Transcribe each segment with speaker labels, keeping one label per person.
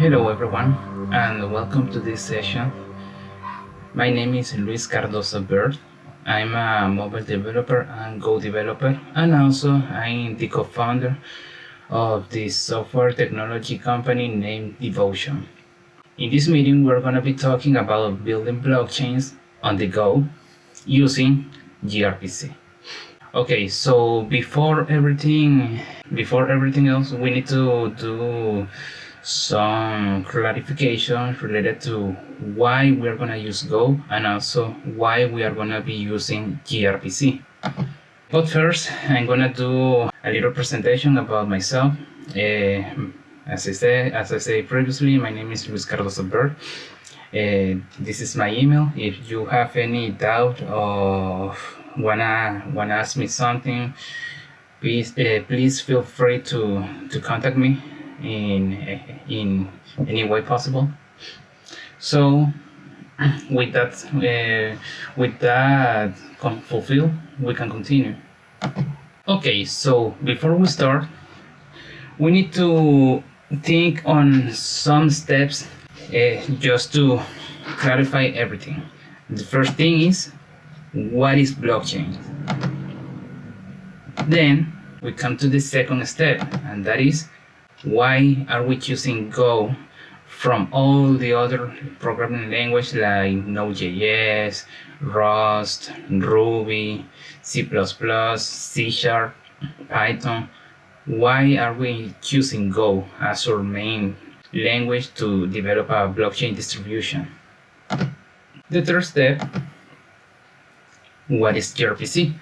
Speaker 1: Hello everyone, and welcome to this session. My name is Luis Cardoza Bird. I'm a mobile developer and Go developer, and also I'm the co-founder of this software technology company named Devotion. In this meeting, we're going to be talking about building blockchains on the go using gRPC. Okay, so before everything else, we need to do some clarification related to why we are going to use Go and also why we are going to be using gRPC. But first, I'm going to do a little presentation about myself. As I said previously, my name is Luis Cardoza Bird. This is my email. If you have any doubt or wanna ask me something, please feel free to contact me in any way possible. So with that fulfilled, we can continue. Okay, so before we start, we need to think on some steps just to clarify everything. The first thing is, what is blockchain? Then we come to the second step, and that is, why are we choosing Go from all the other programming languages like Node.js, Rust, Ruby, C++, C#, Python? Why are we choosing Go as our main language to develop a blockchain distribution? The third step, what is gRPC?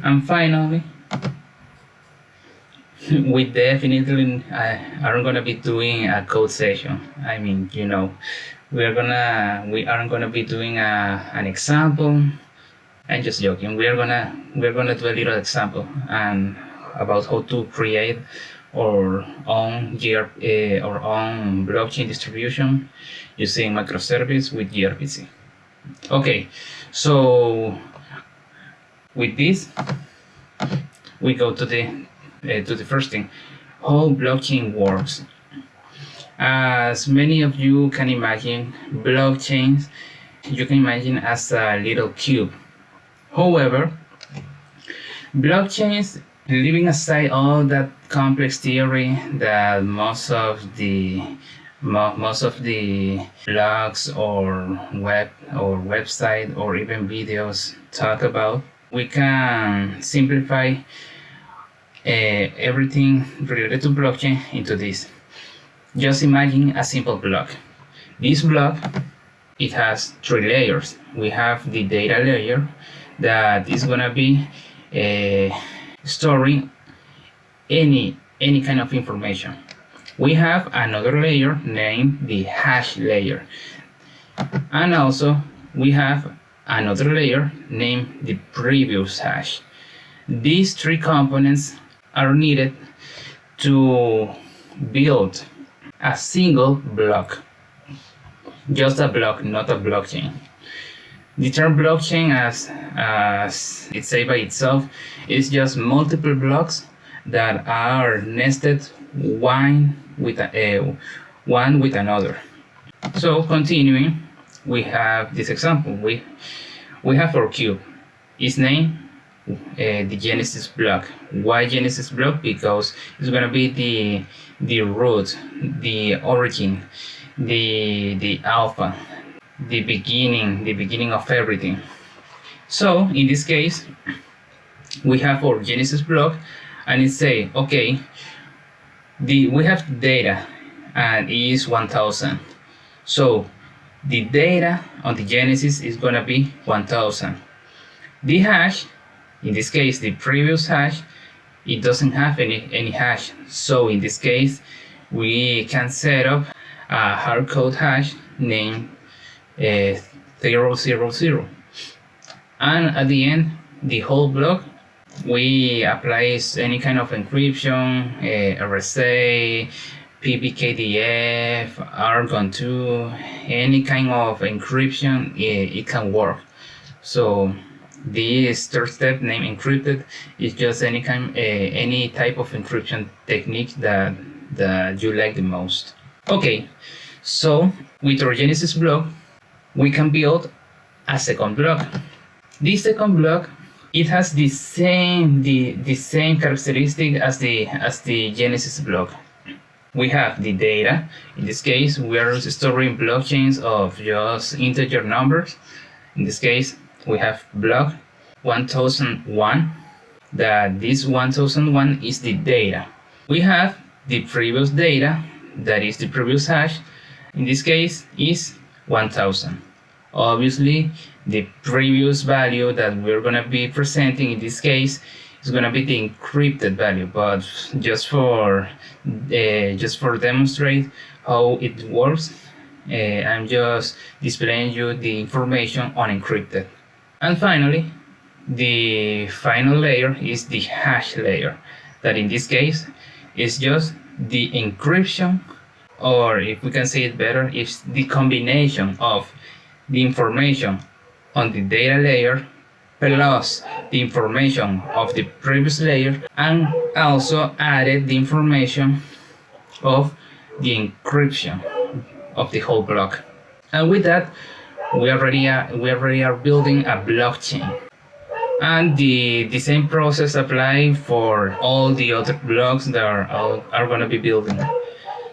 Speaker 1: And finally, we definitely aren't gonna be doing a code session. I mean, we aren't gonna be doing an example. I'm just joking. We're gonna do a little example and about how to create our own blockchain distribution using microservices with gRPC. Okay, so with this, we go to the first thing, how blockchain works. As many of you can imagine, blockchains you can imagine as a little cube. However, blockchains, leaving aside all that complex theory that most of the blogs or website or even videos talk about, we can simplify everything related to blockchain into this. Just imagine a simple block. This block, it has three layers. We have the data layer that is gonna be storing any kind of information. We have another layer named the hash layer, and also we have another layer named the previous hash. These three components are needed to build a single block. Just a block, not a blockchain. The term blockchain, as it says by itself, is just multiple blocks that are nested one with another. So continuing, we have this example. We have our cube. Its name, the Genesis block. Why Genesis block? Because it's gonna be the root, the origin, the alpha, the beginning of everything. So in this case, we have our Genesis block, and it say, okay, we have data, and it is 1000. So the data on the Genesis is gonna be 1000. The hash, in this case, the previous hash, it doesn't have any hash. So in this case, we can set up a hard code hash named 000. And at the end, the whole block, we apply any kind of encryption, RSA, PBKDF, Argon2, any kind of encryption, it can work. So this third step, named encrypted, is just any type of encryption technique that that you like the most. Okay, so with our Genesis block, we can build a second block. This second block, it has the same characteristic as the Genesis block. We have the data. In this case, we are storing blockchains of just integer numbers. In this case, we have block 1001. That this 1001 is the data. We have the previous data, that is the previous hash. In this case, is 1000. Obviously, the previous value that we're gonna be presenting in this case is gonna be the encrypted value, but just for demonstrate how it works, I'm just displaying you the information unencrypted. And finally, the final layer is the hash layer, that in this case is just the encryption, or if we can say it better, it's the combination of the information on the data layer plus the information of the previous layer, and also added the information of the encryption of the whole block. And with that, we already are building a blockchain. And the same process applies for all the other blocks that are going to be building.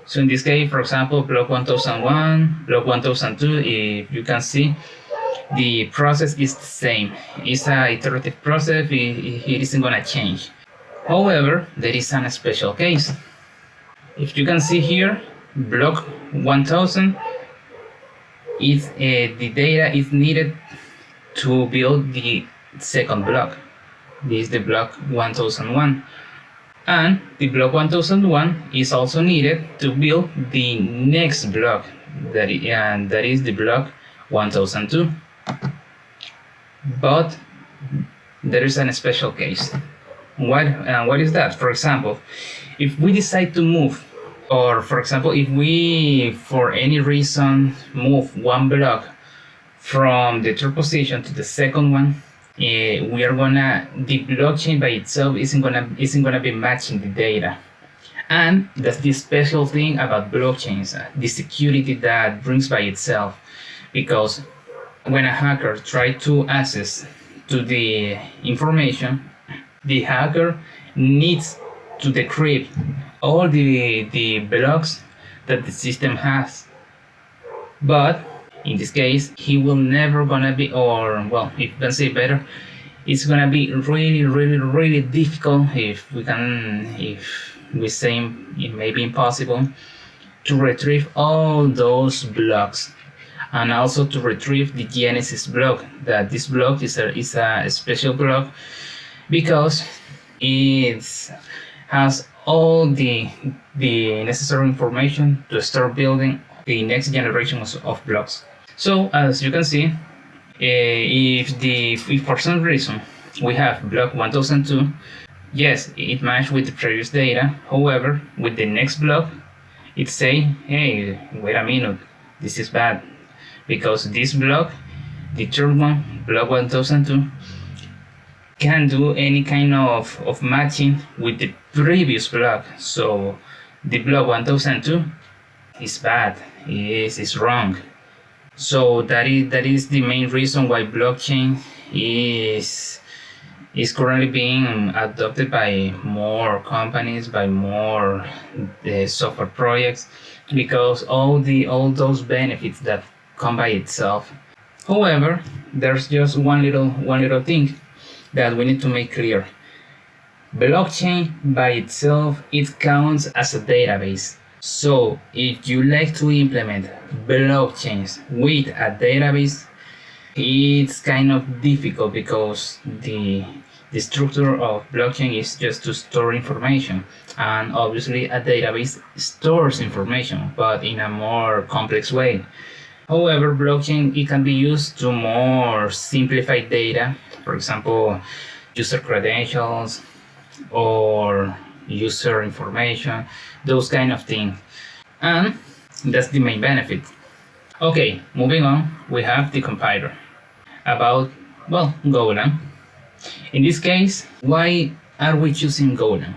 Speaker 1: So in this case, for example, block 1001, block 1002, if you can see, the process is the same. It's an iterative process, it isn't going to change. However, there is a special case. If you can see here, block 1000, the data is needed to build the second block. This is the block 1001. And the block 1001 is also needed to build the next block, that is the block 1002. But there is a special case. What is that? For example, if we decide to move, or for example, if we for any reason move one block from the third position to the second one, the blockchain by itself isn't gonna be matching the data. And that's the special thing about blockchains, the security that brings by itself, because when a hacker tries to access to the information, the hacker needs to decrypt all the blocks that the system has. But in this case, he will never gonna be, or well, if you can say better, it's gonna be really difficult, if we say it may be impossible, to retrieve all those blocks, and also to retrieve the Genesis block. That this block is a special block because it has all the necessary information to start building the next generation of blocks. So as you can see, if for some reason we have block 1002, yes, it matched with the previous data. However, with the next block, it say, hey, wait a minute, this is bad, because this block, the third one, block 1002, can do any kind of matching with the previous block. So the block 1002 is bad, is wrong. So that is the main reason why blockchain is currently being adopted by more companies, by more software projects, because all those benefits that come by itself. However, there's just one little thing that we need to make clear. Blockchain by itself, it counts as a database. So if you like to implement blockchains with a database, it's kind of difficult, because the structure of blockchain is just to store information, and obviously a database stores information, but in a more complex way. However, blockchain, it can be used to more simplify data, for example, user credentials or user information, those kind of things, and that's the main benefit. Okay, moving on, we have the compiler. About, well, Golang. In this case, why are we choosing Golang?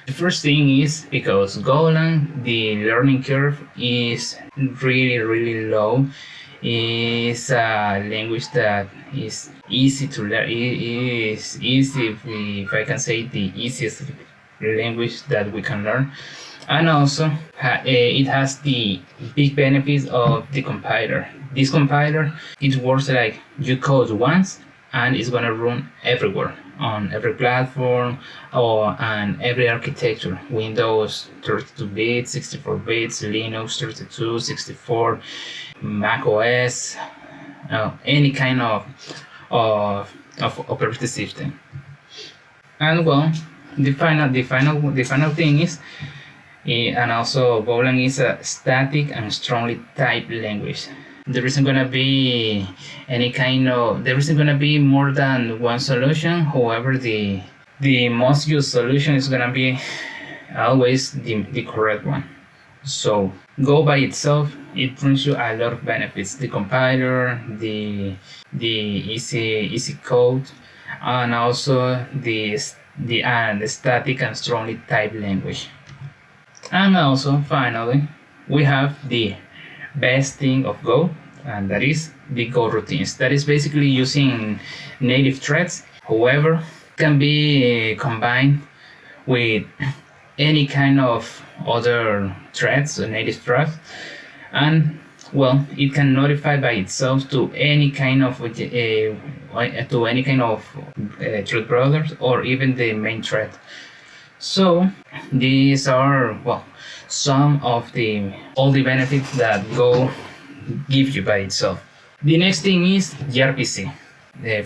Speaker 1: The first thing is because Golang, the learning curve is really low. It's a language that is easy to learn. It is easy, if I can say, the easiest language that we can learn. And also it has the big benefits of the compiler. This compiler, it works like you code once and it's gonna run everywhere, on every platform or on every architecture: Windows 32 bits, 64 bits, Linux 32, 64, Mac OS, any kind of operating system. And well, the final thing is, and also Golang is a static and strongly typed language. There isn't gonna be more than one solution. However, the most used solution is gonna be always the correct one. So Go by itself, it brings you a lot of benefits: the compiler, the easy code, and also the static and strongly typed language. And also, finally, we have the best thing of Go, and that is the Go routines. That is basically using native threads. However, can be combined with any kind of other threads, native threads, and well, it can notify by itself to any kind of thread brothers or even the main thread. So these are, well, some of all the benefits that Go gives you by itself. The next thing is gRPC.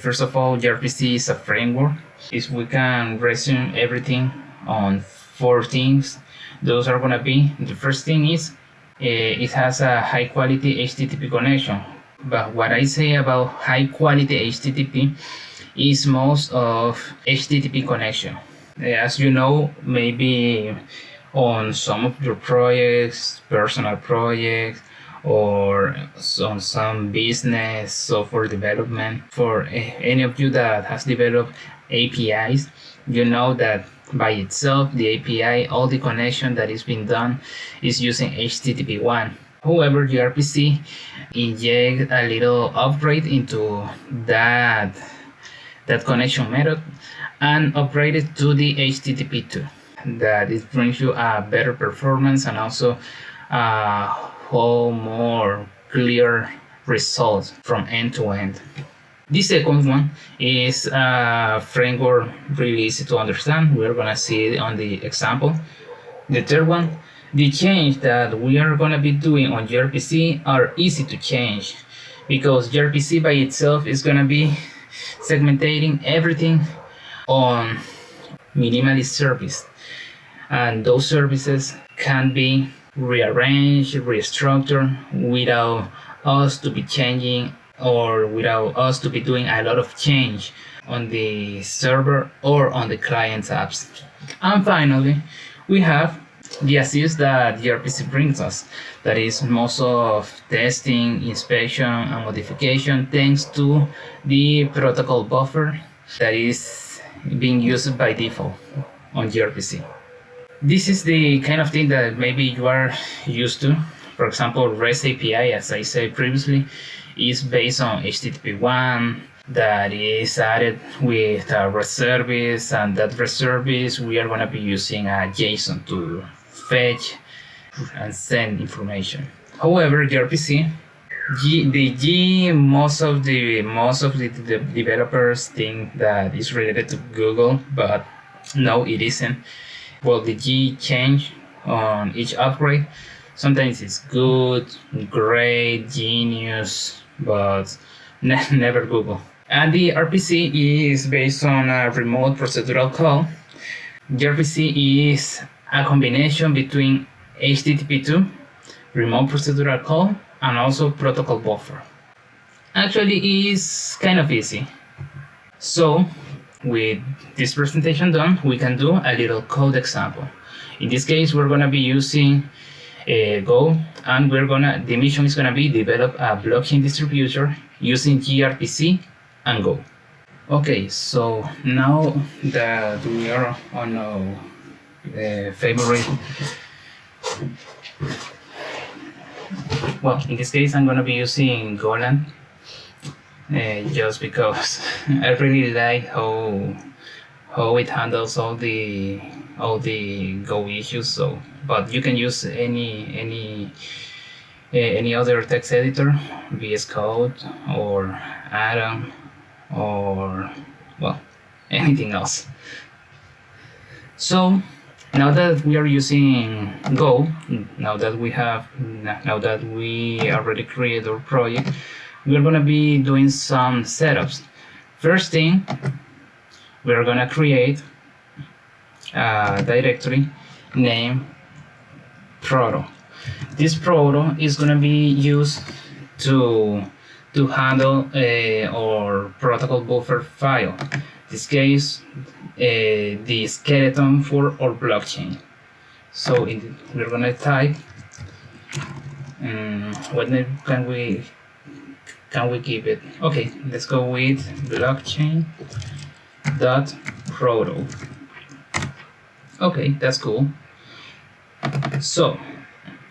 Speaker 1: First of all, gRPC is a framework. We can resume everything on 4 things. Those are gonna be: the first thing is it has a high quality HTTP connection. But what I say about high quality HTTP is most of HTTP connection. As you know, maybe on some of your projects, personal projects, or on some business software development, for any of you that has developed APIs, you know that by itself, the API, all the connection that is being done is using HTTP1. However, gRPC inject a little upgrade into that connection method and upgrade it to the HTTP2. That it brings you a better performance and also a whole more clear results from end to end. The second one is a framework really easy to understand. We're gonna see it on the example. The third one, the change that we are gonna be doing on gRPC are easy to change, because gRPC by itself is gonna be segmenting everything on minimalist service, and those services can be rearranged, restructured without us to be changing or without us to be doing a lot of change on the server or on the client's apps. And finally, we have the assist that gRPC brings us. That is most of testing, inspection, and modification, thanks to the protocol buffer that is being used by default on gRPC. This is the kind of thing that maybe you are used to. For example, REST API, as I said previously, is based on HTTP1 that is added with a REST service, and that REST service we are going to be using a JSON to fetch and send information. However, gRPC, most of the developers think that it's related to Google, but no, it isn't. Well, the G change on each upgrade. Sometimes it's good, great, genius, but never Google. And the RPC is based on a remote procedural call. gRPC is a combination between HTTP2, remote procedural call, and also protocol buffer. Actually, it is kind of easy. So, with this presentation done, we can do a little code example. In this case, we're going to be using Go, and the mission is going to be develop a blockchain distributor using gRPC and Go. Okay, so now that we are on favorite. Well, in this case, I'm gonna be using Golang, just because I really like how it handles all the Go issues. So, but you can use any other text editor, VS Code or Atom, or well, anything else. So now that we are using Go, now that we already created our project, we're gonna be doing some setups. First thing, we're gonna create a directory named proto. This proto is gonna be used to handle our protocol buffer file. In this case, the skeleton for our blockchain. So we're gonna type. What name can we keep it? Okay, let's go with blockchain.proto. Okay, that's cool. So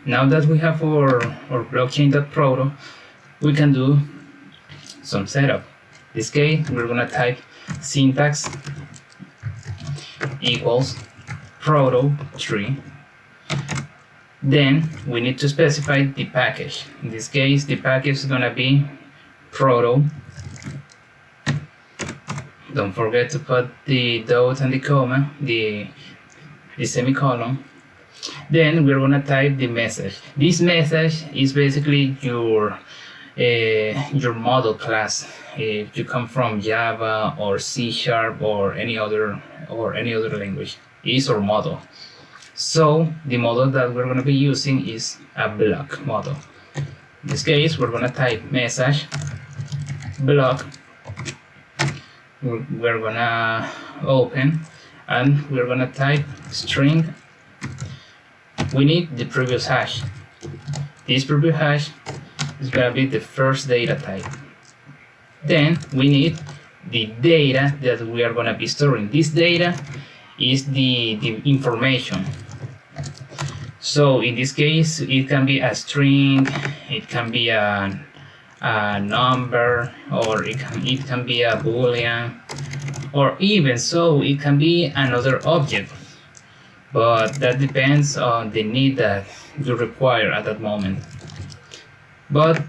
Speaker 1: now that we have our blockchain.proto, we can do some setup. In this case, we're gonna type syntax equals proto3. Then we need to specify the package. In this case, the package is gonna be proto. Don't forget to put the dot and the comma, the semicolon. Then we're gonna type the message. This message is basically your model class. If you come from Java or C# or any other language, is our model. So the model that we're gonna be using is a block model. In this case, we're gonna type message block. We're gonna open and we're gonna type string. We need the previous hash. This previous hash is gonna be the first data type. Then we need the data that we are gonna be storing. This data is the information. So in this case, it can be a string, it can be a number, or it can be a boolean, or even so it can be another object. But that depends on the need that you require at that moment. But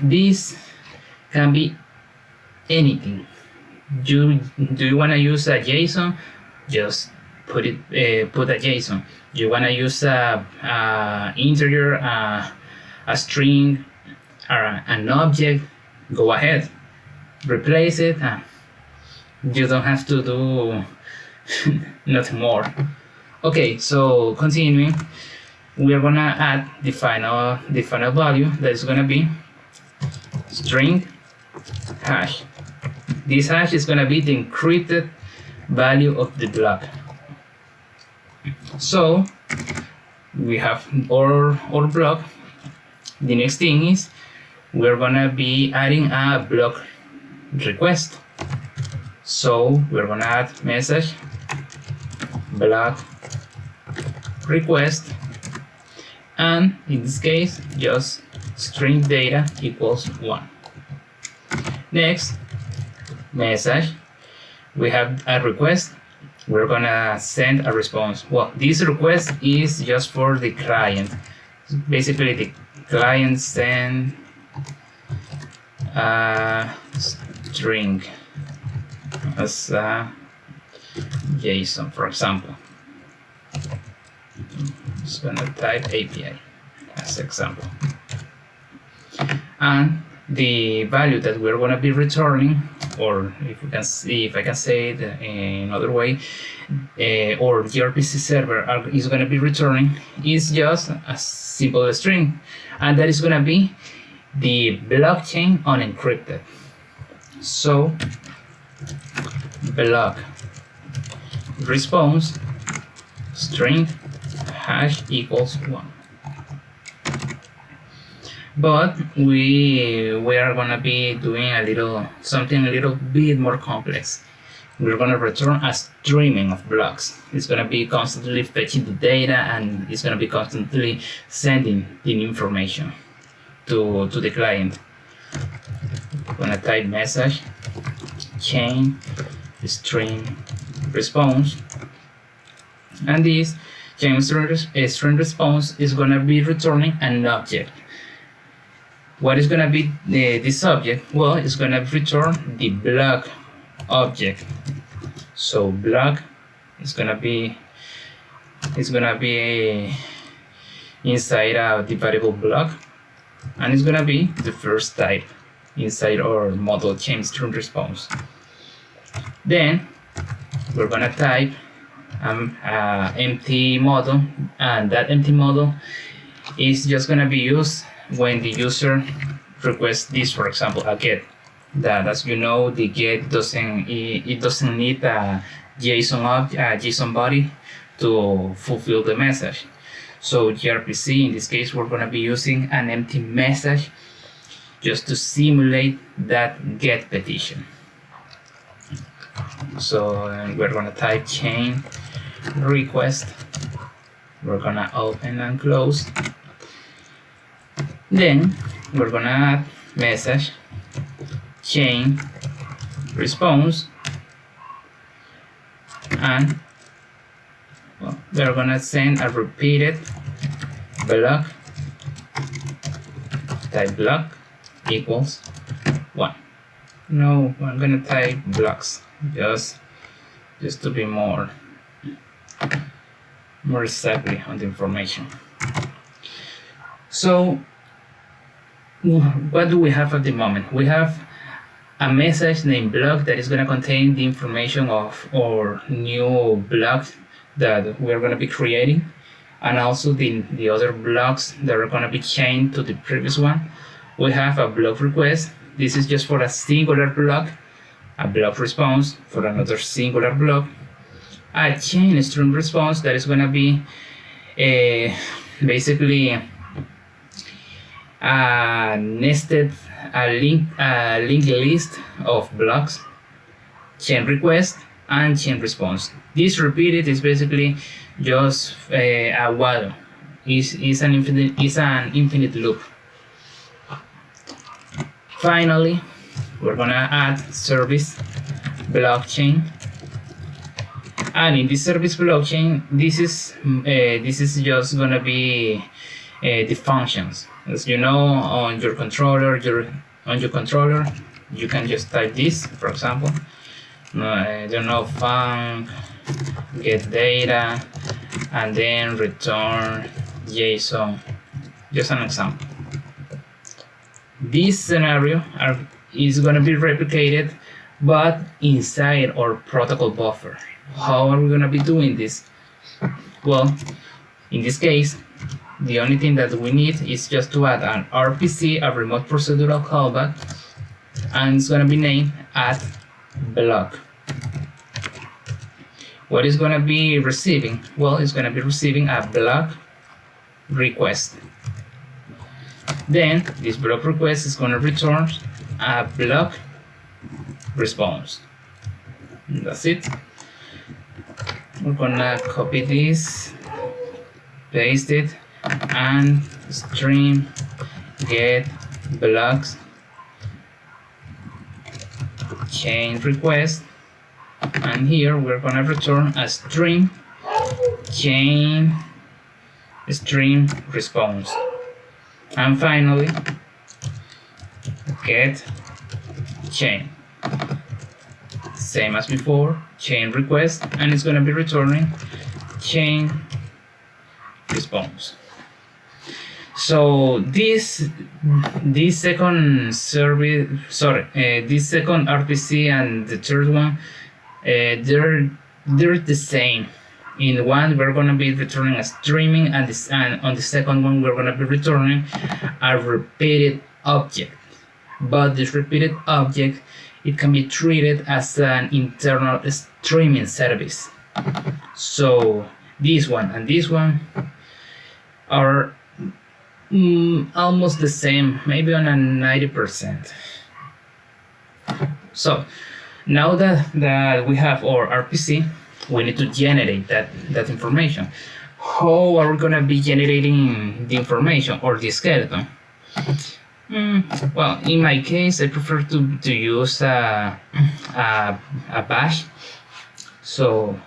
Speaker 1: this can be anything. Do you want to use a JSON? Just put a JSON. You want to use a integer, a string, or an object? Go ahead, replace it. You don't have to do nothing more. Okay, so continuing, we are gonna add the final value that is gonna be string hash. This hash is gonna be the encrypted value of the block. So we have our block. The next thing is we're gonna be adding a block request. So we're gonna add message block request, and in this case just string data equals 1. Next, message, we have a request. We're gonna send a response. Well, this request is just for the client. Basically, the client send a string as a JSON, for example. Just gonna type API as example, and the value that we're gonna be returning, or if I can say it in another way, or gRPC server is gonna be returning is just a simple string, and that is gonna be the blockchain unencrypted. So block response string hash equals 1. But we are gonna be doing something a little bit more complex. we're going to return a streaming of blocks. It's going to be constantly fetching the data, and it's going to be constantly sending the information to the client. I'm going to type message chain string response, and this chain string response is going to be returning an object. What is going to be this object? Well, it's going to return the block object. So block is going to be inside of the variable block, and it's going to be the first type inside our model chain string response. Then we're going to type empty model, and that empty model is just going to be used when the user requests this, for example, a get. That, as you know, the get doesn't need a JSON body to fulfill the message. So gRPC, in this case, we're going to be using an empty message just to simulate that get petition. So we're going to type chain request. We're going to open and close. Then we're going to add message chain response, and we're going to send a repeated block, type block equals 1. No, I'm going to type blocks just to be more exactly on the information. So what do we have at the moment? We have a message named block that is going to contain the information of our new block that we're going to be creating, and also the other blocks that are going to be chained to the previous one. We have a block request. This is just for a singular block, a block response for another singular block, a chain string response that is going to be basically a linked list of blocks, chain request, and chain response. This repeated is basically just a while. Is an infinite loop. Finally, we're gonna add service blockchain, and in this service blockchain, this is just gonna be the functions. As you know, on your controller, you can just type this, for example. I don't know, func get data, and then return JSON. Just an example. This scenario is going to be replicated, but inside our protocol buffer. How are we going to be doing this? Well, in this case, the only thing that we need is just to add an RPC, a remote procedural callback, and it's going to be named at block. What is going to be receiving? Well, it's going to be receiving a block request. Then this block request is going to return a block response. And that's it. We're going to copy this, paste it, and stream get blocks chain request, and here we're going to return a string chain string response, and finally get chain, same as before, chain request, and it's going to be returning chain response. So this second service, this second RPC and the third one, they're the same. In one, we're going to be returning a streaming, and on the second one, we're going to be returning a repeated object. But this repeated object, it can be treated as an internal streaming service. So this one and this one are almost the same, maybe on a 90%. So Now that we have our RPC, we need to generate that information. How are we gonna be generating the information or the skeleton? Well, in my case, I prefer to use a bash. So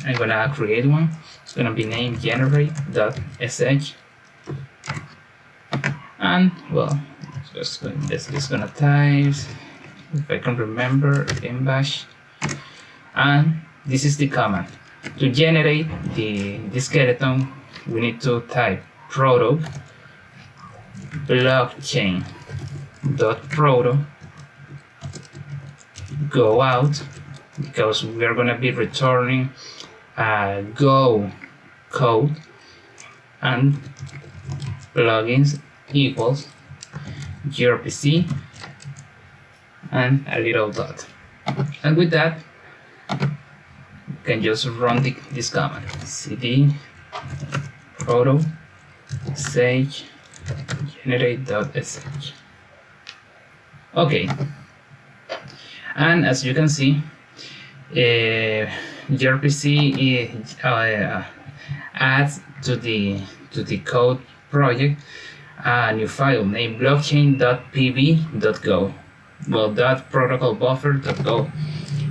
Speaker 1: I'm gonna create one. It's gonna be named generate.sh, and well, just gonna type, if I can remember, bash, and this is the command. To generate the skeleton, we need to type proto blockchain.proto go out, because we are going to be returning Go code, and plugins equals gRPC and a little dot. And with that, you can just run this command: cd proto sh generate.sh. Okay, and as you can see, gRPC adds to the code project a new file named blockchain.pb.go. Well, that protocol buffer.go.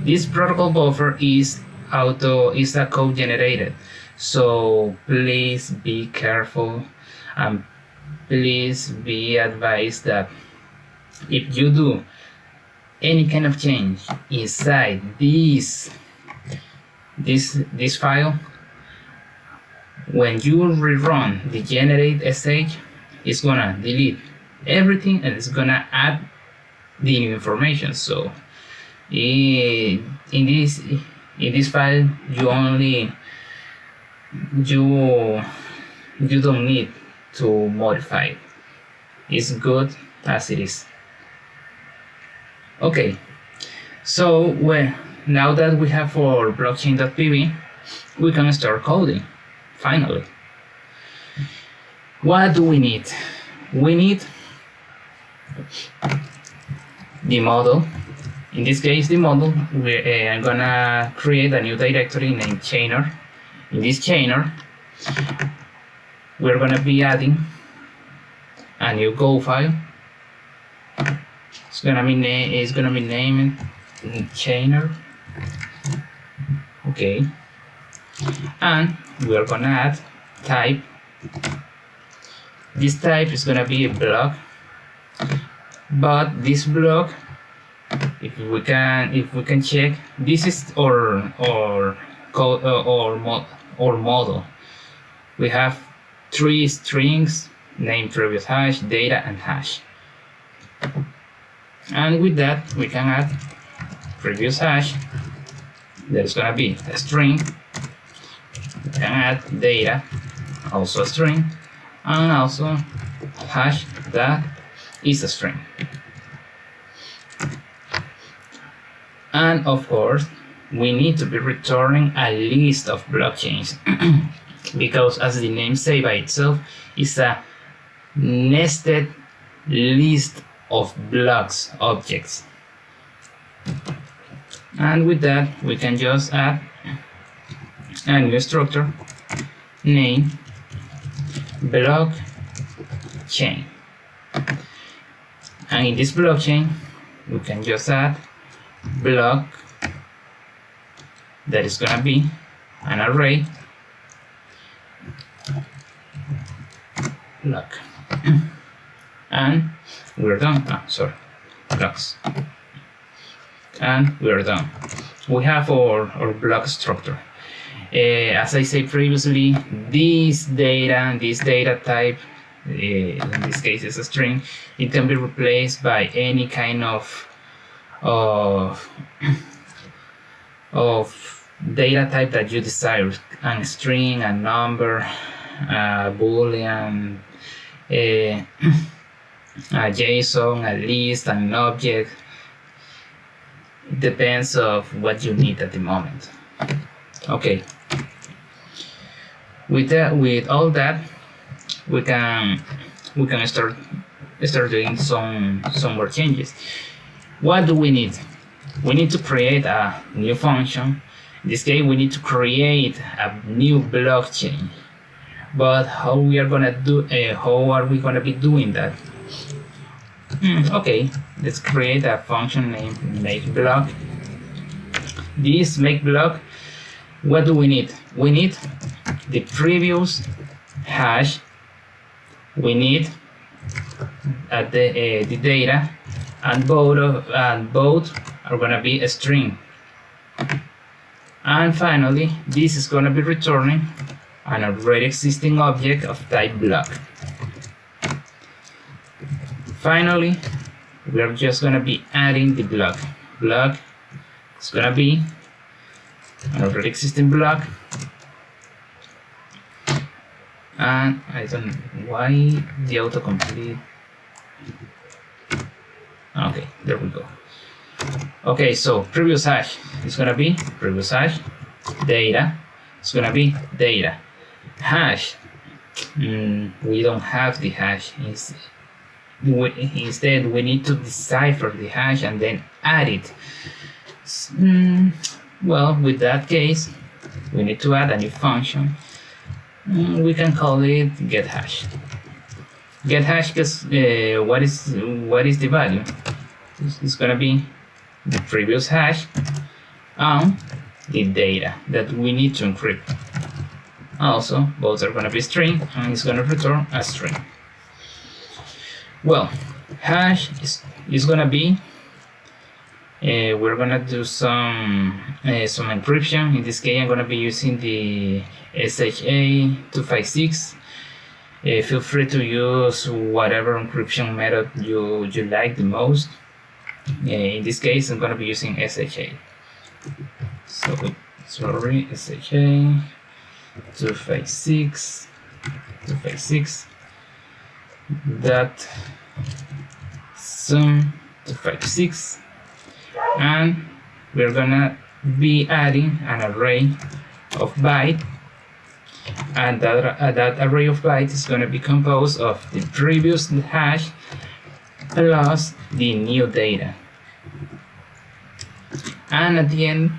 Speaker 1: This protocol buffer is a code generated, so please be careful, and please be advised that if you do any kind of change inside this file, when you rerun the generate sh, it's gonna delete everything and it's gonna add the new information. So in this file, you don't need to modify it. It's good as it is. Okay, so now that we have our blockchain.pb, we can start coding. Finally, what do we need? We need the model. In this case, the model, I'm gonna create a new directory named chainer. In this chainer, we're gonna be adding a new Go file. It's gonna be named chainer. Okay, and we're gonna add type. This type is gonna be a block, but this block, if we can check, this is our model. We have 3 strings: name, previous hash, data, and hash. And with that, we can add previous hash. There's gonna be a string. We can add data, also a string, and also hash that is a string. And of course, we need to be returning a list of blockchains because, as the name says by itself, it's a nested list of blocks objects. And with that, we can just add a new structure named blockchain, and in this blockchain we can just add block that is gonna be an array block, and we're done. Blocks, and we're done. We have our block structure. As I said previously, this data type, in this case is a string, it can be replaced by any kind of data type that you desire: a string, a number, a boolean, a JSON, a list, an object. It depends of what you need at the moment. Okay. With all that, we can start doing some more changes. What do we need? we need to create a new function. In this case, we need to create a new blockchain. But how we are gonna do? How are we gonna be doing that? Okay, let's create a function named makeBlock. This makeBlock, what do we need? We need the previous hash. We need the data, and both are gonna be a string. And finally, this is gonna be returning an already existing object of type block. Finally, we are just gonna be adding the block. Block is gonna be an already existing block. And I don't know why the autocomplete. Okay, there we go. Okay, so previous hash is gonna be previous hash. Data is gonna be data. Hash, we don't have the hash. Instead, we need to decipher the hash and then add it. Well, with that case, we need to add a new function. We can call it getHash. GetHash, because what is the value? It's gonna be the previous hash and the data that we need to encrypt. Also, both are gonna be string, and it's gonna return a string. Well, hash is gonna be. We're gonna do some encryption. In this case, I'm gonna be using the SHA-256. Feel free to use whatever encryption method you like the most. In this case, I'm gonna be using SHA. So sorry, SHA-256 dot sum 256, and we're gonna be adding an array of bytes, and that array of bytes is gonna be composed of the previous hash plus the new data. And at the end,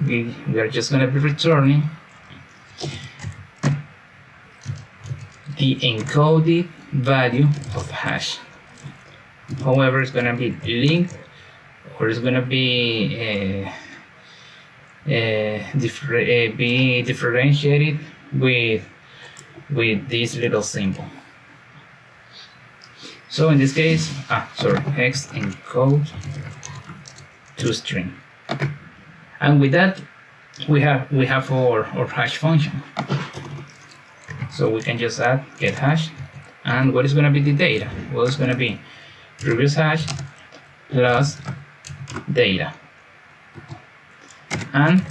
Speaker 1: we are just gonna be returning the encoded value of hash. However, it's gonna be linked, or it's gonna be differentiated with this little symbol. So in this case, hex encode to string, and with that we have our hash function. So we can just add getHash, and what is going to be the data? Well, it's going to be previous hash plus data, and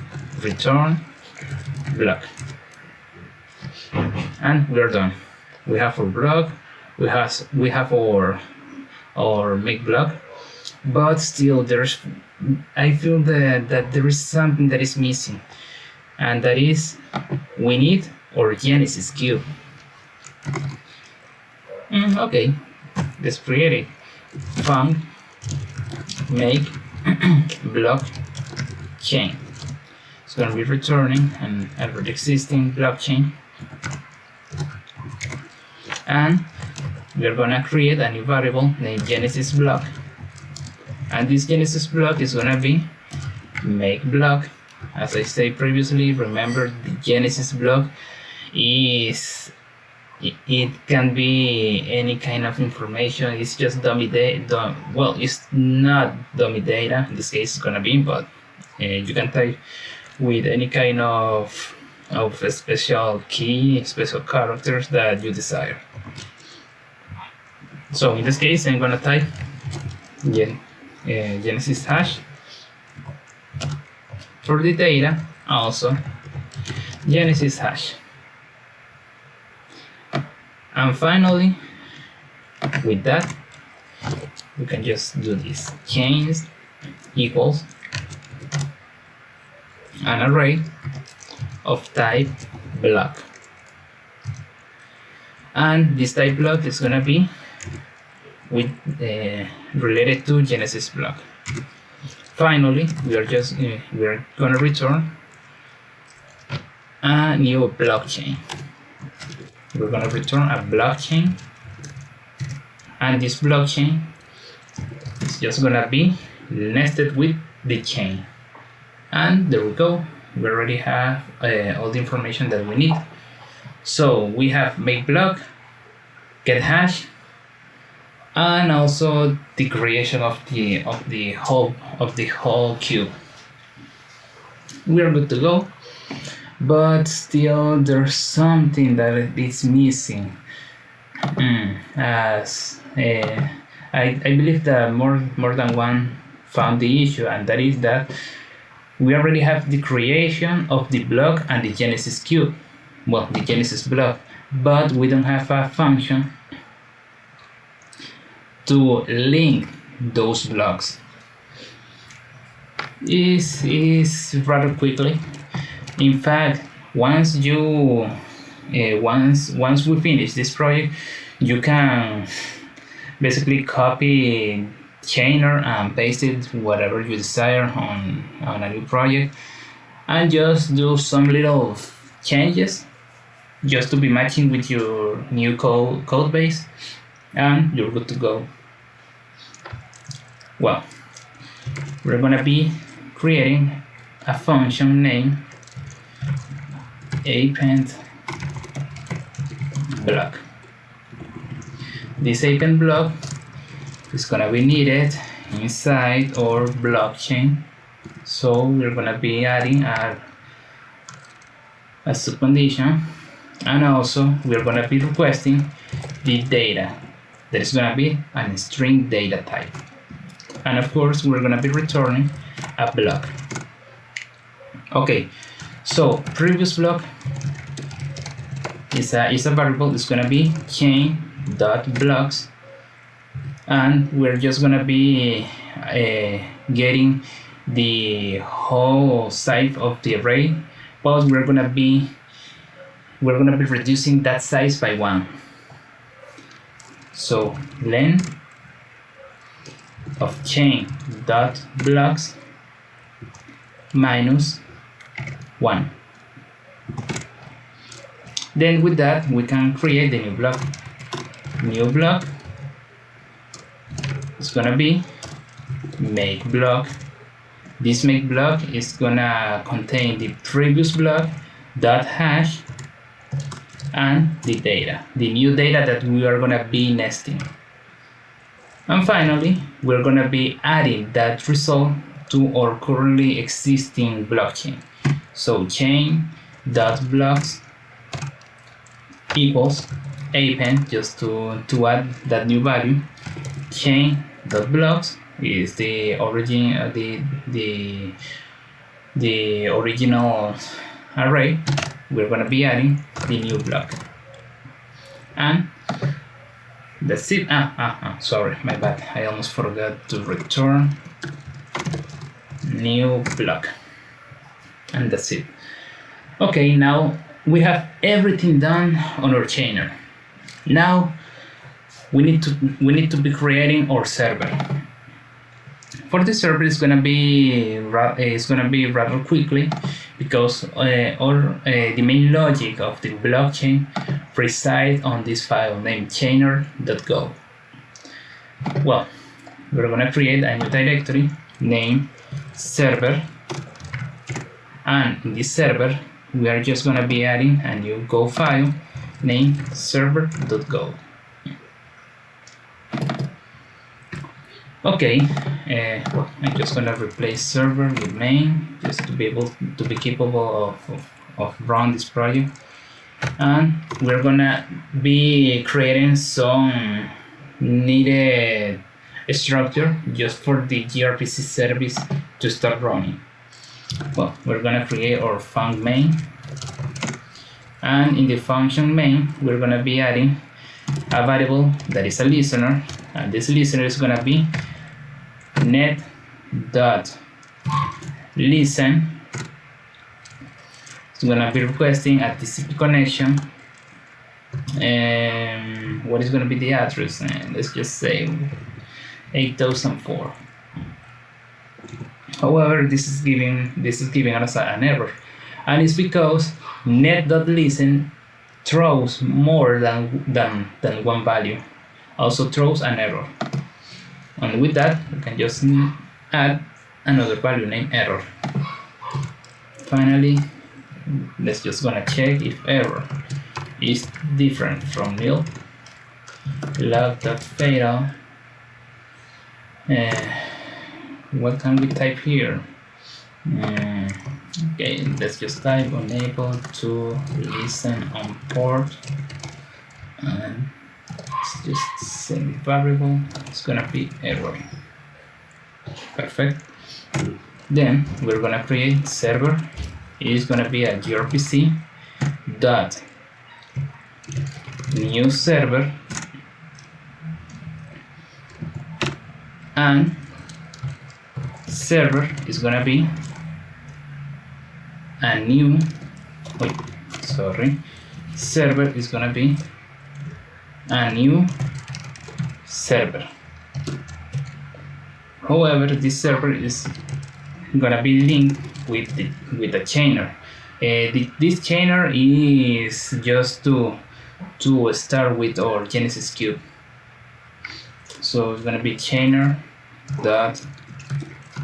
Speaker 1: return block, and we are done. We have our block, we have our make block, but still I feel that there is something that is missing, and that is we need our Genesis cube. Okay, let's create it. Func make block chain. It's going to be returning an already existing blockchain, and we're going to create a new variable named Genesis block, and this Genesis block is going to be make block. As I said previously, remember the Genesis block it can be any kind of information. It's just dummy data. Well, it's not dummy data. In this case, it's gonna be input. You can type with any kind of a special key, special characters that you desire. So in this case, I'm gonna type Genesis hash. For the data, also Genesis hash. And finally, with that, we can just do this. Chains equals an array of type block. And this type block is going to be related to Genesis block. finally, we are gonna return a new blockchain. We're gonna return a blockchain, and this blockchain is just gonna be nested with the chain. And there we go. We already have all the information that we need. So we have make block, get hash, and also the creation of the whole cube. We are good to go, but still there's something that is missing. I believe that more than one found the issue, and that is that we already have the creation of the block and the genesis cube, well, the genesis block, but we don't have a function to link those blocks. Is rather quickly. In fact, once we finish this project, you can basically copy chainer and paste it whatever you desire on a new project, and just do some little changes just to be matching with your new code base, and you're good to go. Well, we're gonna be creating a function named append block. This append block is gonna be needed inside our blockchain, so we're gonna be adding a subcondition, and also we're gonna be requesting the data that is gonna be a string data type, and of course we're gonna be returning a block. Okay, so previous block is a variable. It's gonna be chain.blocks, and we're just gonna be getting the whole size of the array, but we're gonna be reducing that size by 1. So length of chain.blocks minus 1. Then with that we can create the new block. New block is gonna be make block. This make block is gonna contain the previous block dot hash and the data, the new data that we are gonna be nesting. And finally, we're gonna be adding that result to our currently existing blockchain. So chain.blocks equals append, just to add that new value. Chain.blocks is the origin, the original array. We're gonna be adding the new block, and that's it. Sorry, my bad. I almost forgot to return new block, and that's it. Okay, now we have everything done on our chainer. Now we need to be creating our server. For the server, it's gonna be rather quickly, because the main logic of the blockchain resides on this file named chainer.go. Well, we're gonna create a new directory named server, and in this server we are just gonna be adding a new Go file named server.go. Okay, well, I'm just gonna replace server with main, just to be able to be capable of run this project. And we're gonna be creating some needed structure just for the gRPC service to start running. Well, we're gonna create our func main, and in the function main we're gonna be adding a variable that is a listener, and this listener is gonna be net.listen. It's gonna be requesting a TCP connection, and what is gonna be the address? And let's just say 8004. However, this is giving us an error, and it's because net.listen throws more than one value, also throws an error. And with that, we can just add another value named error. Finally, let's just gonna check if error is different from nil. Log.fatal. What can we type here? Okay, let's just type unable to listen on port, and let's just send the variable. It's gonna be error. Perfect. Then we're gonna create server. It is gonna be a gRPC dot new server, and server is gonna be a new server is gonna be a new server. However, this server is gonna be linked with the chainer. This chainer is just to start with our Genesis cube. So it's gonna be chainer dot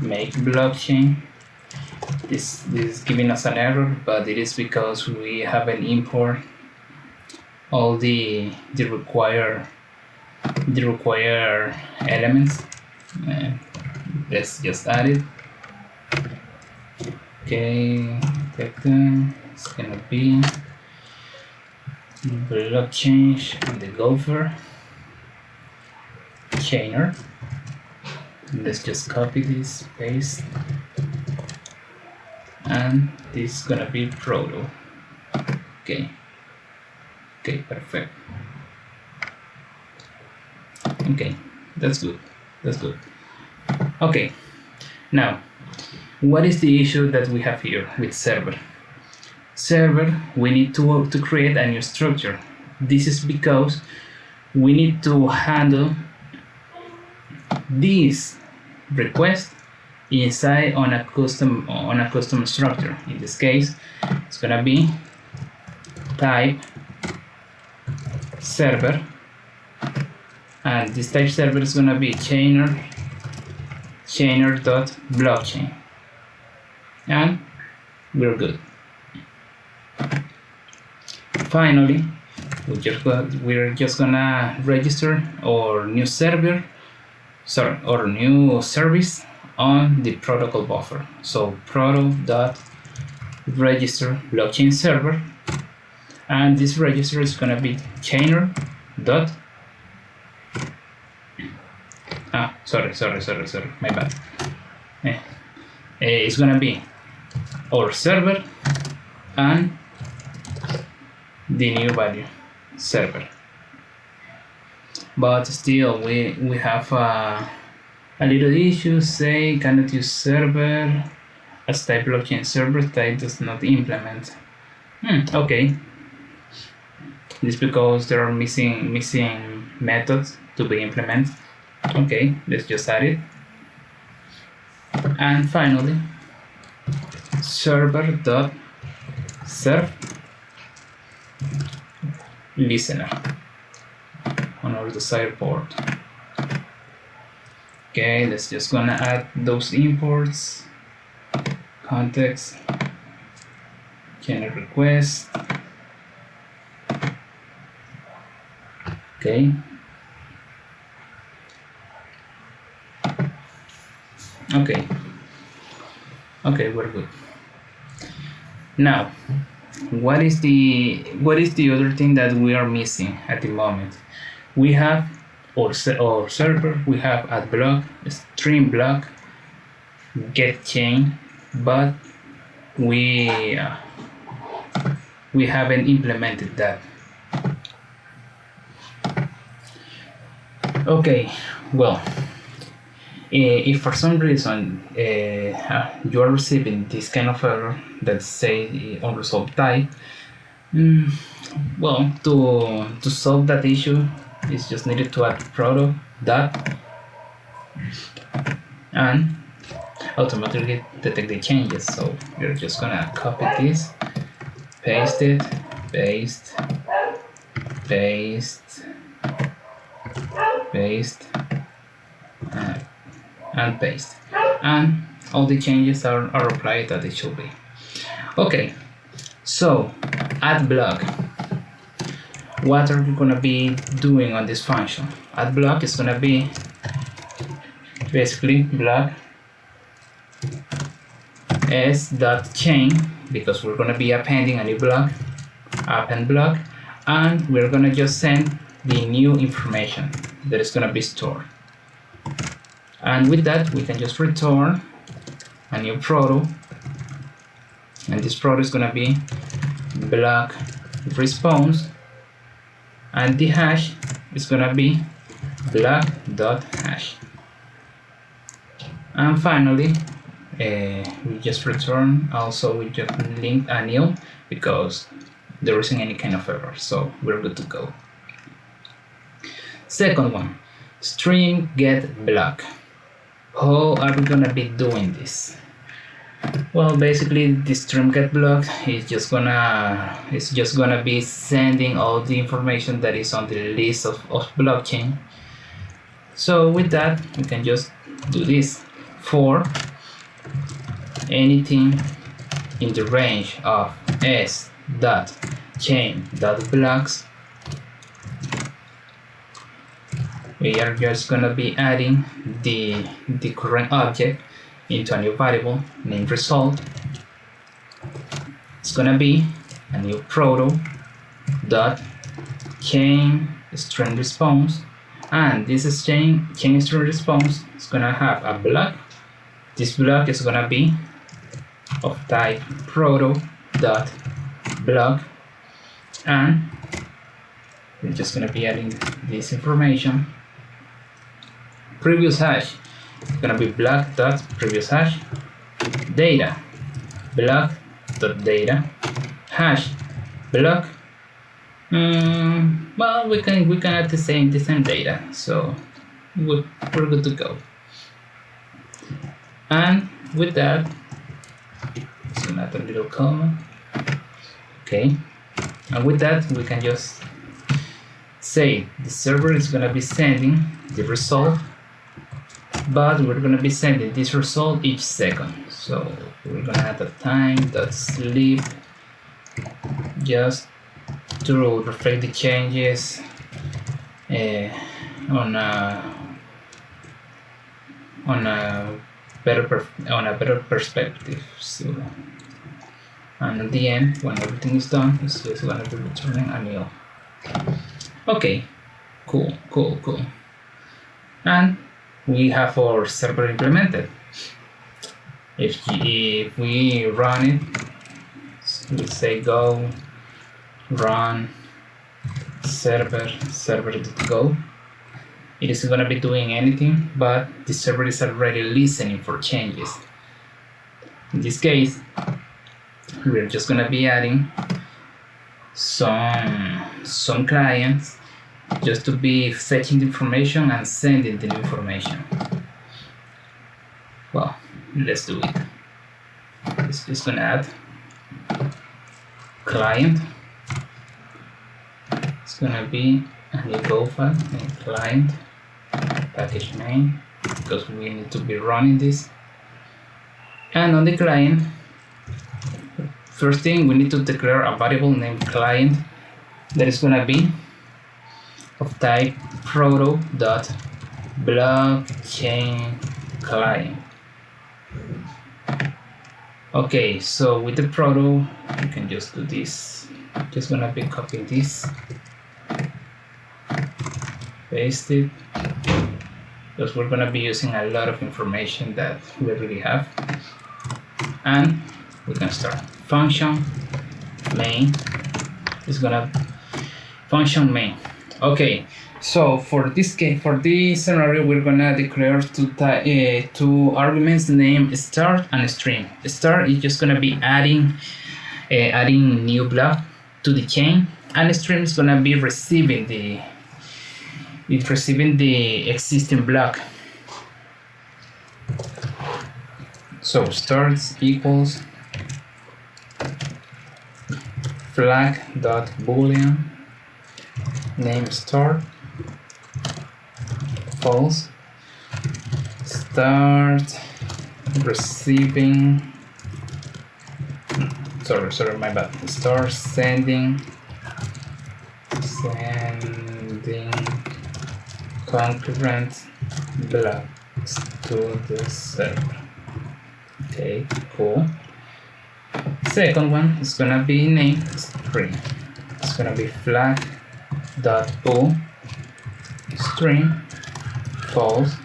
Speaker 1: make blockchain. This is giving us an error, but it is because we haven't import all the required elements. Let's just add it. Okay, it's gonna be blockchain and the gopher chainer. Let's just copy this, paste, and this is gonna be proto. Okay, perfect. Okay, that's good. Okay, now what is the issue that we have here with server? We need to create a new structure. This is because we need to handle this request inside on a custom structure. In this case, it's gonna be type server, and this type server is gonna be chainer.blockchain, and we're good. Finally, we're just gonna register our new server, or new service on the protocol buffer. So proto.register blockchain server, and this register is gonna be chainer dot sorry, my bad. It's gonna be our server and the new value server. But still we have a little issue. Say cannot use server as type blockchain server type does not implement. Okay, this because there are missing methods to be implemented. Okay, let's just add it. And finally, server.serve listener on our desired port. Okay, let's just gonna add those imports, context, generate request. Okay. Okay, we're good. Now, what is the other thing that we are missing at the moment? We have our server, we have add block, stream block, get chain, but we haven't implemented that. Okay, well, if for some reason you are receiving this kind of error that say unresolved type, well, to solve that issue, it's just needed to add proto dot and automatically detect the changes. So we're just gonna copy this, paste it, paste, paste, paste, and paste, and all the changes are applied that it should be. Okay, so add block. What are we gonna be doing on this function? Add block is gonna be basically block s.chain, because we're gonna be appending a new block, append block, and we're gonna just send the new information that is gonna be stored. And with that, we can just return a new proto, and this proto is gonna be block response, and the hash is gonna be block.hash. And finally, we just return, also we just link a nil because there isn't any kind of error, so we're good to go. Second one, stream get block. How are we gonna be doing this? Well, basically the stream get block is just gonna be sending all the information that is on the list of blockchain. So with that, we can just do this for anything in the range of s.chain.blocks. We are just gonna be adding the current object into a new variable named result. It's gonna be a new proto dot chain string response, and this is chain string response is gonna have a block. This block is gonna be of type proto dot block, and we're just gonna be adding this information. Previous hash is gonna be block dot previous hash, data block dot data, hash block. Well, we can add the same data, so we're good to go. And with that, so add a little comma. Okay, and with that, we can just say the server is gonna be sending the result, but we're gonna be sending this result each second. So we're gonna add a time.sleep just to reflect the changes on a better perspective. So, and at the end, when everything is done, it's just gonna be returning a nil. Okay, cool. And we have our server implemented. If we run it, let's say go run server.go, it isn't going to be doing anything, but the server is already listening for changes. In this case, we're just going to be adding some clients just to be fetching the information and sending the new information. Well, let's do it. It's just gonna add client. It's gonna be a new Go file and client package name, because we need to be running this. And on the client, first thing we need to declare a variable named client that is gonna be of type proto.blockchain client. Okay, so with the proto, you can just do this. Just gonna be copying this, paste it, because we're gonna be using a lot of information that we already have. And we can start. Function main is gonna function main. Okay, so for this case, for this scenario, we're gonna declare two arguments named start and stream. Start is just gonna be adding new block to the chain, and stream is gonna be receiving the existing block. So starts equals flag.boolean name start false, start receiving, sorry, my bad, start sending concurrent blocks to the server. Okay, cool. Second one is gonna be named string. It's gonna be flag.bool string false,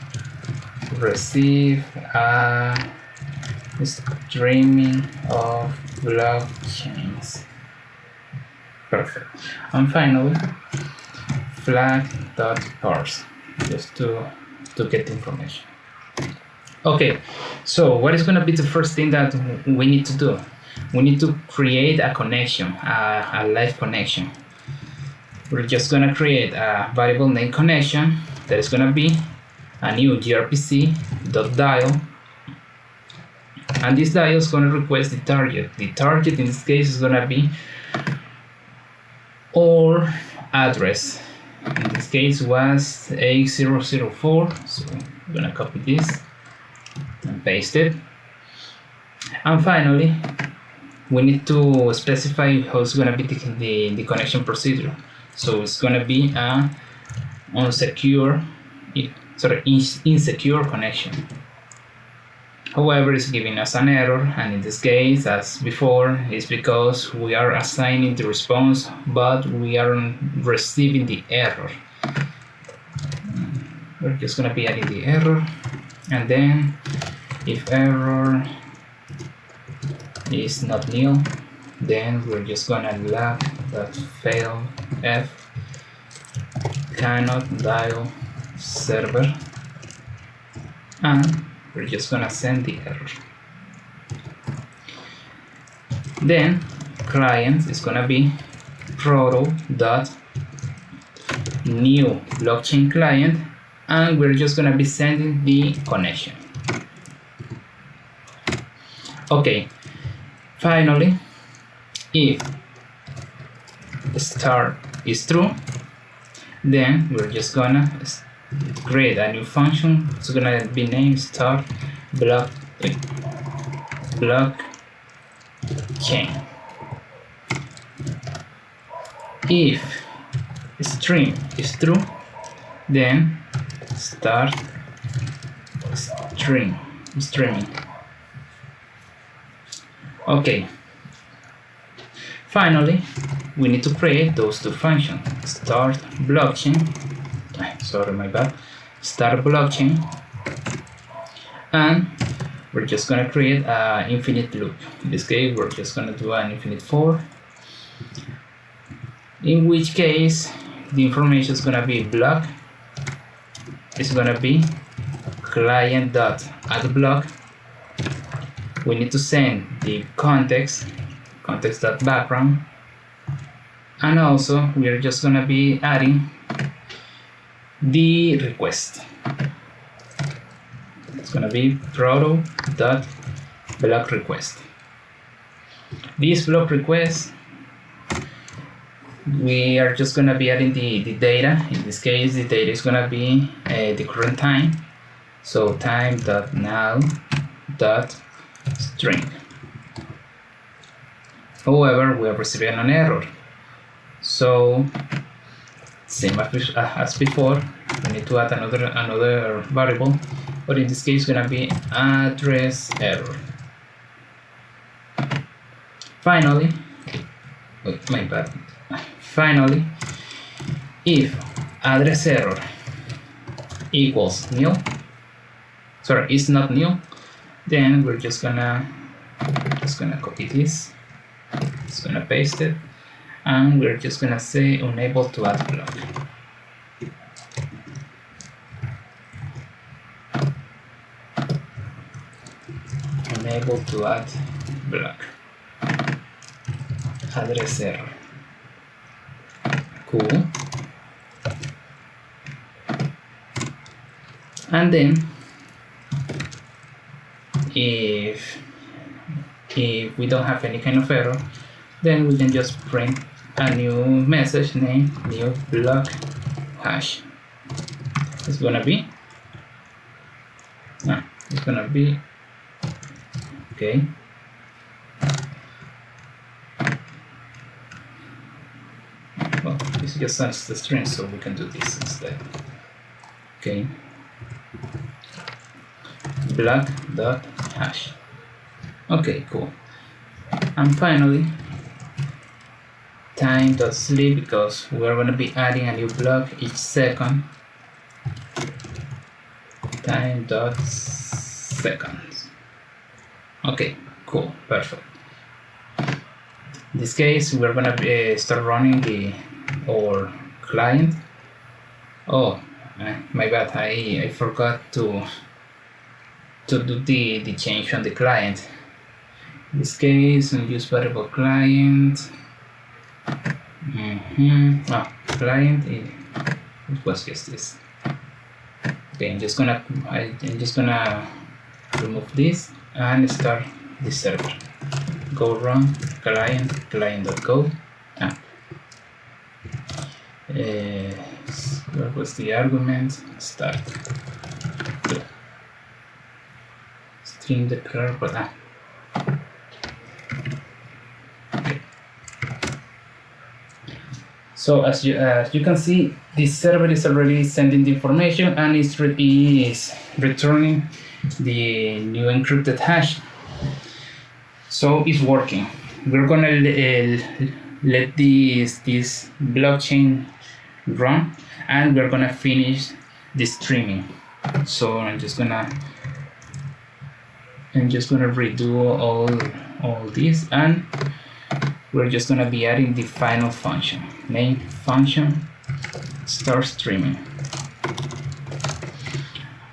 Speaker 1: receive a streaming of blockchains. Perfect. And finally, flag.parse, just to get information. Okay, so what is going to be the first thing that we need to do? We need to create a connection, a live connection. We're just going to create a variable name connection that is going to be a new gRPC.dial, and this dial is going to request the target. The target in this case is going to be our address. In this case was 8004, so I'm going to copy this and paste it. And finally, we need to specify how it's going to be the connection procedure. So it's going to be a insecure connection. However, it's giving us an error, and in this case, as before, it's because we are assigning the response, but we aren't receiving the error. We're just going to be adding the error, and then if error is not nil, then we're just going to log that fail f cannot dial server, and we're just gonna send the error. Then client is gonna be proto.new blockchain client, and we're just gonna be sending the connection. Okay, finally, if start is true, then we're just gonna create a new function. It's gonna be named start blockchain. If string is true, then start streaming. Okay. Finally, we need to create those two functions. Start blockchain. Start blockchain, and we're just gonna create an infinite loop. In this case, we're just gonna do an infinite for, in which case the information is gonna be block. It's gonna be client.addBlock. We need to send the context.background, and also we are just gonna be adding the request. It's gonna be proto.block request. This block request, we are just gonna be adding the data. In this case, the data is gonna be the current time. So time.now.string. However, we are receiving an error. So same as before, we need to add another variable, but in this case it's gonna be address error. Finally, Finally, if address error equals nil, is not nil, then we're just gonna copy this. Just gonna paste it, and we're just gonna say unable to add block. Unable to add block. Address error. Cool. And then if we don't have any kind of error, then we can just print a new message named new block hash. It's gonna be okay. Well, this just sends the string, so we can do this instead. Okay, block dot hash. Okay, cool. And finally, time.sleep, because we're going to be adding a new block each second. Time.seconds. Okay, cool, perfect. In this case, we're going to start running our client. Oh, my bad, I forgot to do the change on the client. In this case, use variable client. Client, it was just this. Okay, I'm just gonna remove this and start the server. Go run client.go. Where was the argument? Start. String declare, but okay. So as you can see, this server is already sending the information and is returning the new encrypted hash. So it's working. We're gonna let this blockchain run, and we're gonna finish the streaming. So I'm just gonna redo all this, and we're just gonna be adding the final function, main function start streaming.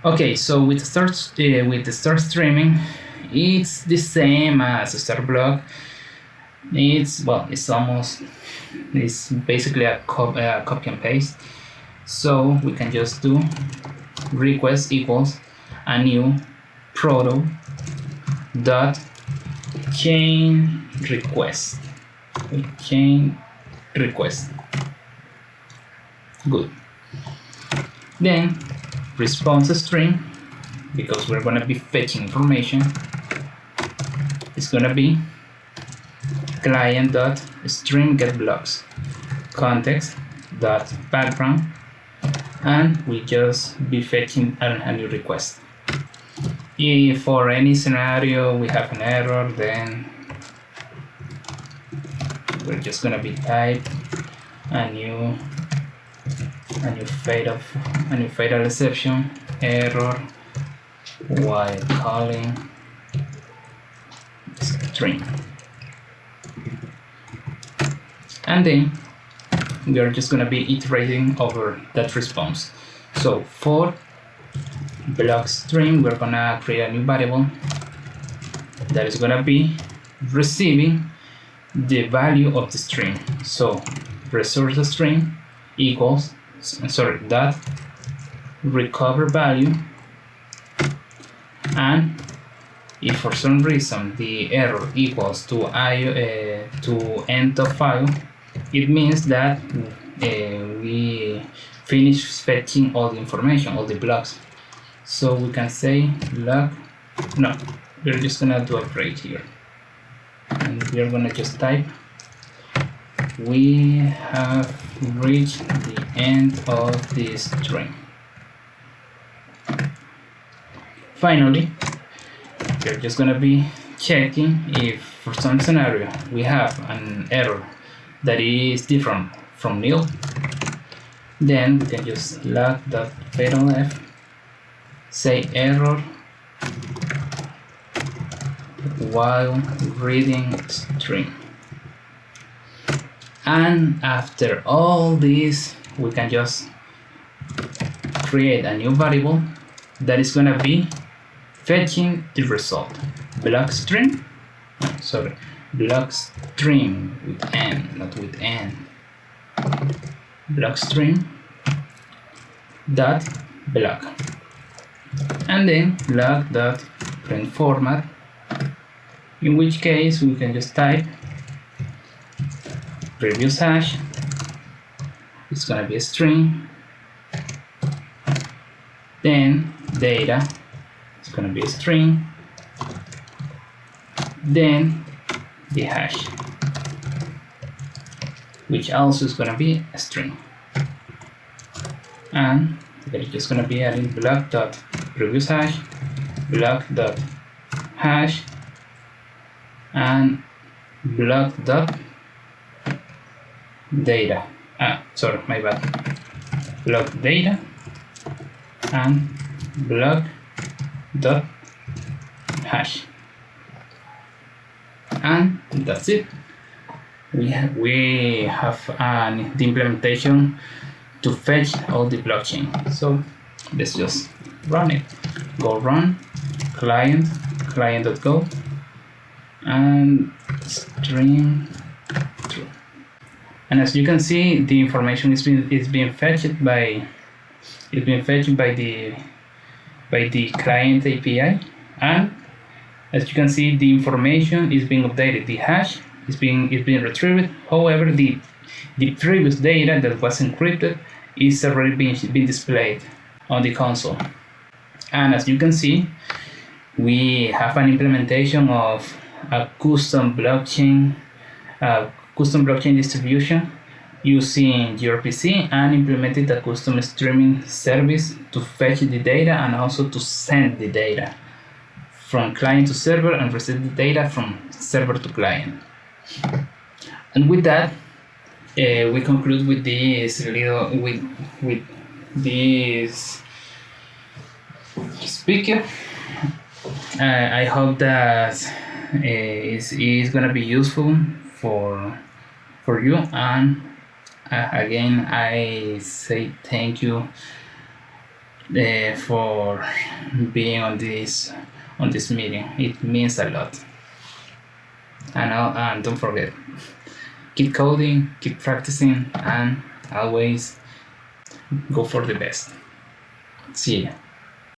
Speaker 1: Okay, so with the start streaming, it's the same as the start block. It's basically a copy and paste. So we can just do request equals a new proto dot chain request. Good. Then response string, because we're going to be fetching information, it's going to be client dot string get blocks context dot background, and we just be fetching a new request. If for any scenario we have an error, then we're just gonna be type a new fatal exception error while calling string, and then we are just gonna be iterating over that response. So for block string, we're gonna create a new variable that is gonna be receiving the value of the string. So resource string equals dot recover value, and if for some reason the error equals to end of file, it means that we finish fetching all the information, all the blocks. So we can say log. No, we're just gonna do a break here, and we're gonna just type we have reached the end of this string. Finally, we're just gonna be checking if for some scenario we have an error that is different from nil. Then we can just log.fatalf, say error while reading string. And after all this, we can just create a new variable that is gonna be fetching the result. Block string with n, not with n. Block string dot block, and then log dot different format, in which case we can just type previous hash. It's gonna be a string, then data, it's gonna be a string, then the hash, which also is gonna be a string. And we're just gonna be adding block.previous hash, block.hash, and block.data. Sorry, my bad. Block data and block.hash. And that's it. We have the implementation to fetch all the blockchain. So let's just run it. Go run client.go and string true. And as you can see, the information is being fetched by the client API, and as you can see, the information is being updated. The hash is being retrieved. However, the previous data that was encrypted is already being displayed on the console. And as you can see, we have an implementation of a custom blockchain distribution using gRPC, and implemented a custom streaming service to fetch the data and also to send the data from client to server and receive the data from server to client. And with that, we conclude with this with this speaker. I hope that is gonna be useful for you, and again I say thank you for being on this meeting. It means a lot. And don't forget, keep coding, keep practicing, and always go for the best. See ya.